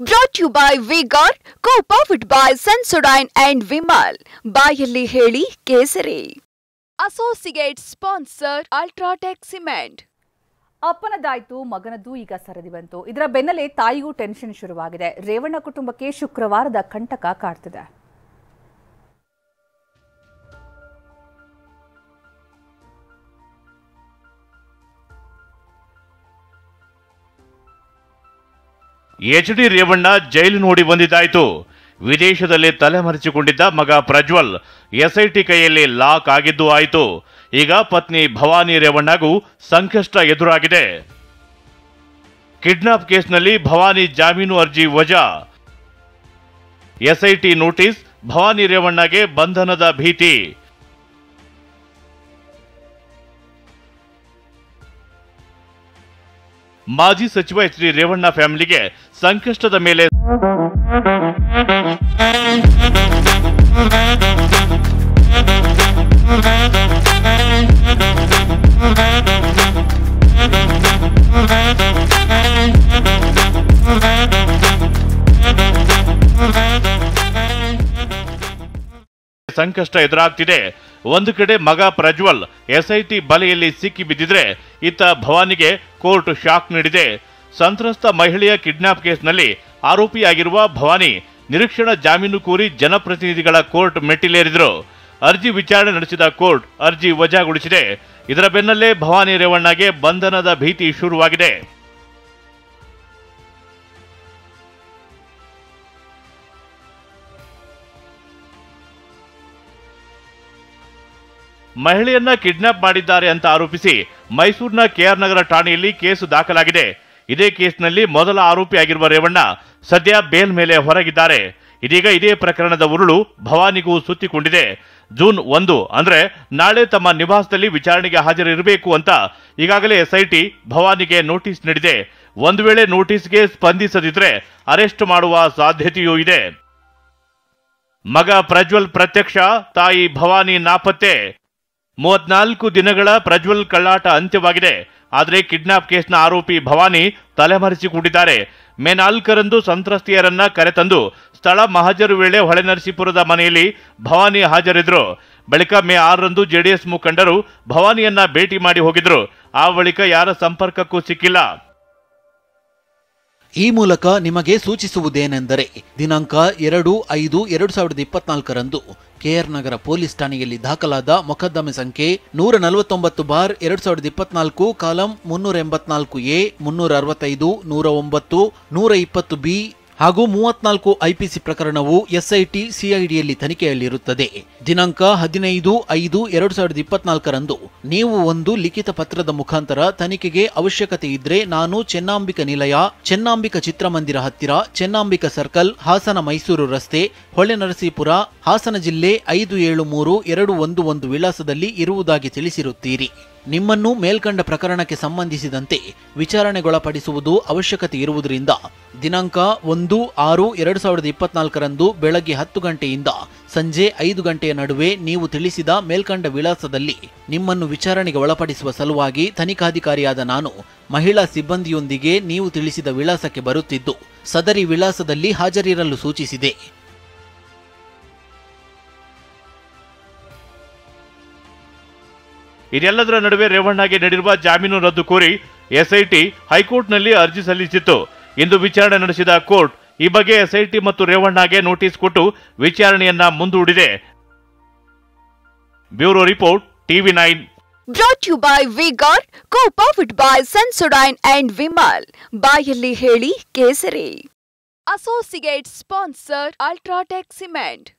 Brought to you by V-Guard, co-powered by Sensodyne and Vimal. ಬಾಯಲ್ಲಿ ಹೇಳಿ ಕೇಸರಿ. Associate sponsor Ultratech Cement. ಅಪ್ಪನದಾಯ್ತು ಮಗನದ್ದು ಈಗ ಸರದಿ ಬಂತು. ಇದರ ಬೆನ್ನಲ್ಲೇ ತಾಯಿಗೂ ಟೆನ್ಷನ್ ಶುರುವಾಗಿದೆ. ರೇವಣ್ಣ ಕುಟುಂಬಕ್ಕೆ ಶುಕ್ರವಾರದ ಕಂಟಕ ಕಾಡ್ತಿದೆ. ಎಚ್.ಡಿ. ರೇವಣ್ಣ ಜೈಲು ನೋಡಿ ಬಂದಿದ್ದಾಯಿತು. ವಿದೇಶದಲ್ಲಿ ತಲೆಮರೆಸಿಕೊಂಡಿದ್ದ ಮಗ ಪ್ರಜ್ವಲ್ ಎಸ್ಐಟಿ ಕೈಯಲ್ಲಿ ಲಾಕ್ ಆಗಿದ್ದು ಆಯಿತು. ಈಗ ಪತ್ನಿ ಭವಾನಿ ರೇವಣ್ಣಗೂ ಸಂಕಷ್ಟ ಎದುರಾಗಿದೆ. ಕಿಡ್ನಾಪ್ ಕೇಸ್ನಲ್ಲಿ ಭವಾನಿ ಜಾಮೀನು ಅರ್ಜಿ ವಜಾ. ಎಸ್ಐಟಿ ನೋಟಿಸ್, ಭವಾನಿ ರೇವಣ್ಣಗೆ ಬಂಧನದ ಭೀತಿ. ಮಾಜಿ ಸಚಿವ ಎಚ್.ಡಿ. ರೇವಣ್ಣ ಫ್ಯಾಮಿಲಿಗೆ ಸಂಕಷ್ಟದ ಮೇಲೆ ಸಂಕಷ್ಟ ಎದುರಾಗ್ತಿದೆ. ಒಂದು ಕಡೆ ಮಗ ಪ್ರಜ್ವಲ್ ಎಸ್ಐಟಿ ಬಲೆಯಲ್ಲಿ ಸಿಕ್ಕಿ ಬಿದ್ದಿದ್ರೆ, ಇತ್ತ ಭವಾನಿಗೆ ಕೋರ್ಟ್ ಶಾಕ್ ನೀಡಿದೆ. ಸಂತ್ರಸ್ತ ಮಹಿಳೆಯ ಕಿಡ್ನಾಪ್ ಕೇಸ್ನಲ್ಲಿ ಆರೋಪಿಯಾಗಿರುವ ಭವಾನಿ ನಿರೀಕ್ಷಣಾ ಜಾಮೀನು ಕೋರಿ ಜನಪ್ರತಿನಿಧಿಗಳ ಕೋರ್ಟ್ ಮೆಟ್ಟಿಲೇರಿದ್ರು. ಅರ್ಜಿ ವಿಚಾರಣೆ ನಡೆಸಿದ ಕೋರ್ಟ್ ಅರ್ಜಿ ವಜಾಗೊಳಿಸಿದೆ. ಇದರ ಬೆನ್ನಲ್ಲೇ ಭವಾನಿ ರೇವಣ್ಣಗೆ ಬಂಧನದ ಭೀತಿ ಶುರುವಾಗಿದೆ. ಮಹಿಳೆಯನ್ನ ಕಿಡ್ನಾಪ್ ಮಾಡಿದ್ದಾರೆ ಅಂತ ಆರೋಪಿಸಿ ಮೈಸೂರಿನ ಕೆಆರ್ ನಗರ ಠಾಣೆಯಲ್ಲಿ ಕೇಸು ದಾಖಲಾಗಿದೆ. ಇದೇ ಕೇಸ್ನಲ್ಲಿ ಮೊದಲ ಆರೋಪಿಯಾಗಿರುವ ರೇವಣ್ಣ ಸದ್ಯ ಬೇಲ್ ಮೇಲೆ ಹೊರಗಿದ್ದಾರೆ. ಇದೀಗ ಇದೇ ಪ್ರಕರಣದ ಉರುಳು ಭವಾನಿಗೂ ಸುತ್ತಿಕೊಂಡಿದೆ. ಜೂನ್ 1 ಅಂದ್ರೆ ನಾಳೆ ತಮ್ಮ ನಿವಾಸದಲ್ಲಿ ವಿಚಾರಣೆಗೆ ಹಾಜರಿರಬೇಕು ಅಂತ ಈಗಾಗಲೇ ಎಸ್ಐಟಿ ಭವಾನಿಗೆ ನೋಟಿಸ್ ನೀಡಿದೆ. ಒಂದು ವೇಳೆ ನೋಟಿಸ್ಗೆ ಸ್ಪಂದಿಸದಿದ್ರೆ ಅರೆಸ್ಟ್ ಮಾಡುವ ಸಾಧ್ಯತೆಯೂ ಇದೆ. ಮಗ ಪ್ರಜ್ವಲ್ ಪ್ರತ್ಯಕ್ಷ, ತಾಯಿ ಭವಾನಿ ನಾಪತ್ತೆ. 34 ದಿನಗಳ ಪ್ರಜ್ವಲ್ ಕಳ್ಳಾಟ ಅಂತ್ಯವಾಗಿದೆ. ಆದರೆ ಕಿಡ್ನಾಪ್ ಕೇಸ್ನ ಆರೋಪಿ ಭವಾನಿ ತಲೆಮರೆಸಿಕೊಂಡಿದ್ದಾರೆ. ಮೇ 4ರಂದು ಸಂತ್ರಸ್ತೆಯರನ್ನ ಕರೆತಂದು ಸ್ಥಳ ಮಹಜರು ವೇಳೆ ಹೊಳೆನರಸೀಪುರದ ಮನೆಯಲ್ಲಿ ಭವಾನಿ ಹಾಜರಿದ್ರು. ಬಳಿಕ ಮೇ 6ರಂದು ಜೆಡಿಎಸ್ ಮುಖಂಡರು ಭವಾನಿಯನ್ನ ಭೇಟಿ ಮಾಡಿ ಹೋಗಿದ್ರು. ಆ ಬಳಿಕ ಯಾರ ಸಂಪರ್ಕಕ್ಕೂ ಸಿಕ್ಕಿಲ್ಲ. ಈ ಮೂಲಕ ನಿಮಗೆ ಸೂಚಿಸುವುದೇನೆಂದರೆ, ದಿನಾಂಕ 2/5/2024ರಂದು ಕೆಆರ್ ನಗರ ಪೊಲೀಸ್ ಠಾಣೆಯಲ್ಲಿ ದಾಖಲಾದ ಮೊಕದ್ದಮೆ ಸಂಖ್ಯೆ 141/2024 ಕಾಲಂ 384A, 365, 109, 120B ಹಾಗೂ 34 ಐಪಿಸಿ ಪ್ರಕರಣವು ಎಸ್ಐಟಿ ಸಿಐಡಿಯಲ್ಲಿ ತನಿಖೆಯಲ್ಲಿರುತ್ತದೆ. ದಿನಾಂಕ 15/5/2024ರಂದು ನೀವು ಒಂದು ಲಿಖಿತ ಪತ್ರದ ಮುಖಾಂತರ ತನಿಖೆಗೆ ಅವಶ್ಯಕತೆ ಇದ್ರೆ ನಾನು ಚೆನ್ನಂಬಿಕ ನಿಲಯ, ಚೆನ್ನಂಬಿಕ ಚಿತ್ರಮಂದಿರ ಹತ್ತಿರ, ಚೆನ್ನಂಬಿಕ ಸರ್ಕಲ್, ಹಾಸನ ಮೈಸೂರು ರಸ್ತೆ, ಹೊಳೆನರಸೀಪುರ, ಹಾಸನ ಜಿಲ್ಲೆ 573211 ವಿಳಾಸದಲ್ಲಿ ಇರುವುದಾಗಿ ತಿಳಿಸಿರುತ್ತೀರಿ. ನಿಮ್ಮನ್ನು ಮೇಲ್ಕಂಡ ಪ್ರಕರಣಕ್ಕೆ ಸಂಬಂಧಿಸಿದಂತೆ ವಿಚಾರಣೆಗೊಳಪಡಿಸುವುದು ಅವಶ್ಯಕತೆ ಇರುವುದರಿಂದ ದಿನಾಂಕ 1/6/2024ರಂದು ಬೆಳಗ್ಗೆ 10 ಗಂಟೆಯಿಂದ ಸಂಜೆ 5 ಗಂಟೆಯ ನಡುವೆ ನೀವು ತಿಳಿಸಿದ ಮೇಲ್ಕಂಡ ವಿಳಾಸದಲ್ಲಿ ನಿಮ್ಮನ್ನು ವಿಚಾರಣೆಗೆ ಒಳಪಡಿಸುವ ಸಲುವಾಗಿ ತನಿಖಾಧಿಕಾರಿಯಾದ ನಾನು ಮಹಿಳಾ ಸಿಬ್ಬಂದಿಯೊಂದಿಗೆ ನೀವು ತಿಳಿಸಿದ ವಿಳಾಸಕ್ಕೆ ಬರುತ್ತಿದ್ದು ಸದರಿ ವಿಳಾಸದಲ್ಲಿ ಹಾಜರಿರಲು ಸೂಚಿಸಿದೆ. ಇದೆಲ್ಲದರ ನಡುವೆ ರೇವಣ್ಣಗೆ ನೀಡಿರುವ ಜಾಮೀನು ರದ್ದು ಕೋರಿ ಎಸ್ಐಟಿ ಹೈಕೋರ್ಟ್ನಲ್ಲಿ ಅರ್ಜಿ ಸಲ್ಲಿಸಿತ್ತು. ಇಂದು ವಿಚಾರಣೆ ನಡೆಸಿದ ಕೋರ್ಟ್ ಈ ಬಗ್ಗೆ ಎಸ್ಐಟಿ ಮತ್ತು ರೇವಣ್ಣಗೆ ನೋಟಿಸ್ ಕೊಟ್ಟು ವಿಚಾರಣೆಯನ್ನ ಮುಂದೂಡಿದೆ. Bureau report, TV9. Brought to you by V-Guard, co-powered by Sensodyne and Vimal. ಬಾಯಲ್ಲಿ ಹೇಳಿ ಕೇಸರಿ. Associate sponsor Ultratech Cement.